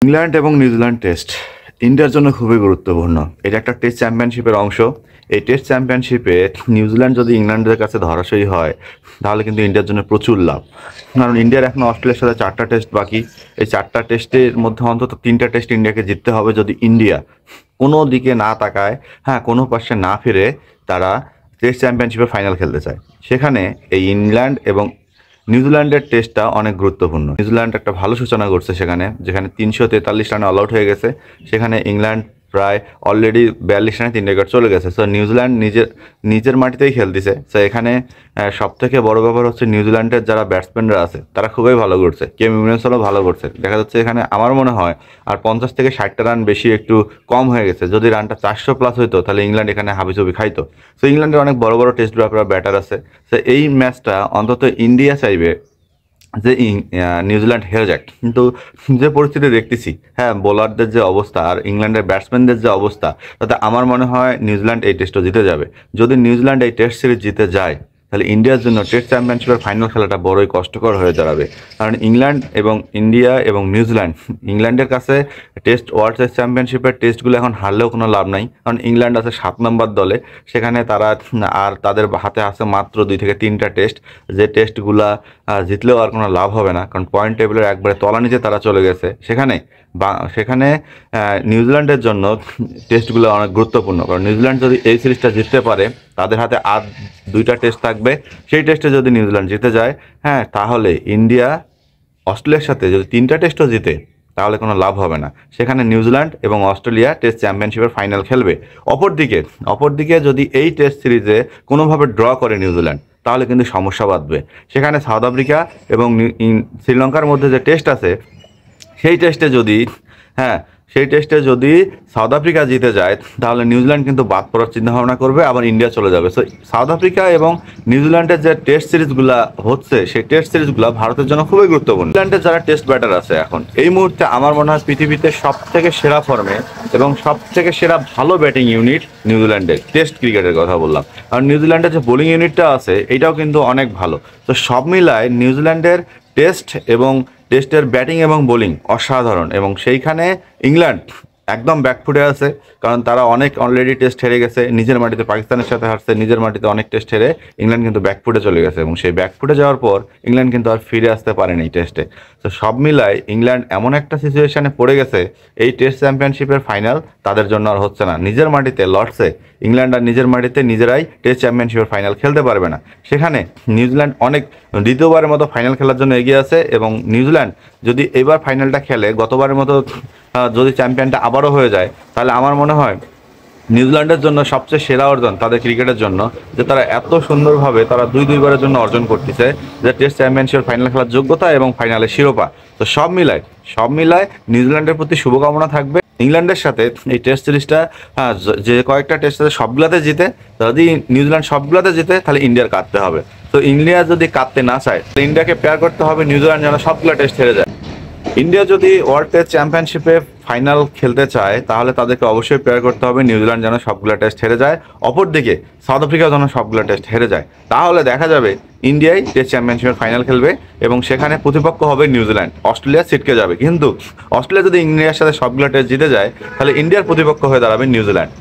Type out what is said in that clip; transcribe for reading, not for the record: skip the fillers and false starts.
England এবং New Zealand test ইন্ডিয়ার জন্য খুবই গুরুত্বপূর্ণ। এটা একটা টেস্ট চ্যাম্পিয়নশিপের অংশ। এই টেস্ট চ্যাম্পিয়নশিপে নিউজিল্যান্ড যদি ইংল্যান্ডের কাছে ধরাশয়ী হয় তাহলে কিন্তু ইন্ডিয়ার জন্য প্রচুর লাভ। কারণ ইন্ডিয়ার এখন অস্ট্রেলিয়ার সাথে 4টা টেস্ট বাকি। এই 4টা টেস্টের মধ্যে অন্তত 3টা টেস্ট ইন্ডিয়াকে জিততে হবে যদি ইন্ডিয়া কোনো দিকে না তাকায়, কোনো পাশে না ফিরে তারা টেস্ট চ্যাম্পিয়নশিপের ফাইনাল খেলতে চায়। সেখানে এই ইংল্যান্ড এবং নিউজিল্যান্ডের টেস্টটা অনেক গুরুত্বপূর্ণ। নিউজিল্যান্ড একটা ভালো সূচনা করছে যেখানে 343 রানে অল আউট হয়ে গেছে। সেখানে ইংল্যান্ড প্রায় অলরেডি 42 রানে 3 উইকেট চলে গেছে। সো নিউজিল্যান্ড নিজের মাটিতেই খেলতেছে। সো এখানে সবথেকে বড় ব্যাপার হচ্ছে নিউজিল্যান্ডের যারা ব্যাটসম্যানরা আছে তারা খুবই ভালো করছে। কেম উইলিয়ামসনও ভালো করছে। দেখা যাচ্ছে এখানে আমার মনে হয় আর 50 থেকে 60টা রান বেশি একটু কম হয়ে গেছে। যদি রানটা 400+ হইতো তাহলে ইংল্যান্ড এখানে হাবিজাবি খাইতো। সো ইংল্যান্ডের অনেক বড় বড় টেস্ট ব্যাটার আছে। সো এই ম্যাচটা অন্তত ইন্ডিয়া চাইবে যে নিউজিল্যান্ড হেরে যাক। কিন্তু যে পরিস্থিতি দেখতেছি, বোলারদের যে অবস্থা আর ইংল্যান্ডের ব্যাটসম্যানদের যে অবস্থা, তাতে আমার মনে হয় নিউজিল্যান্ড এই টেস্টও জিতে যাবে। যদি নিউজিল্যান্ড এই টেস্ট সিরিজ জিতে যায় তাহলে ইন্ডিয়ার জন্য টেস্ট চ্যাম্পিয়নশিপের ফাইনাল খেলাটা বড়ই কষ্টকর হয়ে দাঁড়াবে। কারণ ইংল্যান্ড এবং ইন্ডিয়া এবং নিউজিল্যান্ড, ইংল্যান্ডের কাছে ওয়ার্ল্ড টেস্ট চ্যাম্পিয়নশিপের টেস্টগুলো এখন হারলেও কোনো লাভ নাই। কারণ ইংল্যান্ড আছে 7 নম্বর দলে। সেখানে তারা আর তাদের হাতে আছে মাত্র 2 থেকে 3টা টেস্ট, যে টেস্টগুলা জিতলেও আর কোনো লাভ হবে না। কারণ পয়েন্ট টেবিলের একবারে তলানিতে তারা চলে গেছে। সেখানে নিউজিল্যান্ডের জন্য টেস্টগুলো অনেক গুরুত্বপূর্ণ। কারণ নিউজিল্যান্ড যদি এই সিরিজটা জিততে পারে তাদের হাতে আর 2টা টেস্ট থাকবে। সেই টেস্টে যদি নিউজিল্যান্ড জিতে যায়, তাহলে ইন্ডিয়া অস্ট্রেলিয়ার সাথে যদি 3টা টেস্টও জিতে তাহলে কোনো লাভ হবে না। সেখানে নিউজিল্যান্ড এবং অস্ট্রেলিয়া টেস্ট চ্যাম্পিয়নশিপের ফাইনাল খেলবে। অপরদিকে যদি এই টেস্ট সিরিজে কোনোভাবে ড্র করে নিউজিল্যান্ড তাহলে কিন্তু সমস্যা বাঁধবে। সেখানে সাউথ আফ্রিকা এবং শ্রীলঙ্কার মধ্যে যে টেস্ট আছে সেই টেস্টে যদি সাউথ আফ্রিকা জিতে যায় তাহলে নিউজিল্যান্ড কিন্তু বাদ পড়ার চিন্তাভাবনা করবে, আবার ইন্ডিয়া চলে যাবে। সো সাউথ আফ্রিকা এবং নিউজিল্যান্ডের যে টেস্ট সিরিজগুলো হচ্ছে সেই টেস্ট সিরিজগুলো ভারতের জন্য খুবই গুরুত্বপূর্ণ। নিউজিল্যান্ডের যারা টেস্ট ব্যাটার আছে এখন এই মুহূর্তে আমার মনে হয় পৃথিবীতে সবথেকে সেরা ফর্মে এবং সবথেকে সেরা ভালো ব্যাটিং ইউনিট নিউজিল্যান্ডের, টেস্ট ক্রিকেটের কথা বললাম। আর নিউজিল্যান্ডের যে বোলিং ইউনিটটা আছে এটাও কিন্তু অনেক ভালো। তো সব মিলায় নিউজিল্যান্ডের টেস্ট এবং টেস্টের ব্যাটিং এবং বোলিং অসাধারণ। এবং সেইখানে ইংল্যান্ড একদম ব্যাকফুটে আছে, কারণ তারা অনেক অলরেডি টেস্ট হেরে গেছে। নিজের মাটিতে পাকিস্তানের সাথে হারছে, নিজের মাটিতে অনেক টেস্ট হেরে ইংল্যান্ড কিন্তু ব্যাকফুটে চলে গেছে। এবং সেই ব্যাকফুটে যাওয়ার পর ইংল্যান্ড কিন্তু আর ফিরে আসতে পারেনি এই টেস্টে। তো সব মিলায় ইংল্যান্ড এমন একটা সিচুয়েশানে পড়ে গেছে, এই টেস্ট চ্যাম্পিয়নশিপের ফাইনাল তাদের জন্য আর হচ্ছে না। নিজের মাটিতে লর্ডসে ইংল্যান্ড আর নিজের মাটিতে নিজেরাই টেস্ট চ্যাম্পিয়নশিপের ফাইনাল খেলতে পারবে না। সেখানে নিউজিল্যান্ড অনেক দ্বিতীয়বারের মতো ফাইনাল খেলার জন্য এগিয়ে আছে। এবং নিউজিল্যান্ড যদি এবার ফাইনালটা খেলে, গতবারের মতো যদি চ্যাম্পিয়নটা আবারও হয়ে যায়, তাহলে আমার মনে হয় নিউজিল্যান্ডের জন্য সবচেয়ে সেরা অর্জন তাদের ক্রিকেটের জন্য, যে তারা এত সুন্দরভাবে তারা দুইবারের জন্য অর্জন করতেছে, যে টেস্ট চ্যাম্পিয়নশিপের ফাইনাল খেলার যোগ্যতা এবং ফাইনালের শিরোপা। তো সব মিলায় নিউজিল্যান্ডের প্রতি শুভকামনা থাকবে। ইংল্যান্ডের সাথে এই টেস্ট সিরিজটা যে কয়েকটা টেস্ট আছে সবগুলাতে জিতে, যদি নিউজিল্যান্ড সবগুলাতে জিতে তাহলে ইন্ডিয়ার কাটতে হবে। তো ইন্ডিয়া যদি কাটতে না চায় তাহলে ইন্ডিয়াকে পেয়ার করতে হবে নিউজিল্যান্ড যেন সবগুলো টেস্ট হেরে যায়। ইন্ডিয়া যদি ওয়ার্ল্ড টেস্ট চ্যাম্পিয়নশিপে ফাইনাল খেলতে চায় তাহলে তাদেরকে অবশ্যই প্রেয়ার করতে হবে নিউজিল্যান্ড যেন সবগুলো টেস্ট হেরে যায়। অপরদিকে সাউথ আফ্রিকা যেন সবগুলো টেস্ট হেরে যায়। তাহলে দেখা যাবে ইন্ডিয়াই টেস্ট চ্যাম্পিয়নশিপের ফাইনাল খেলবে এবং সেখানে প্রতিপক্ষ হবে নিউজিল্যান্ড। অস্ট্রেলিয়া ছিটকে যাবে। কিন্তু অস্ট্রেলিয়া যদি ইন্ডিয়ার সাথে সবগুলো টেস্ট জিতে যায় তাহলে ইন্ডিয়ার প্রতিপক্ষ হয়ে দাঁড়াবে নিউজিল্যান্ড।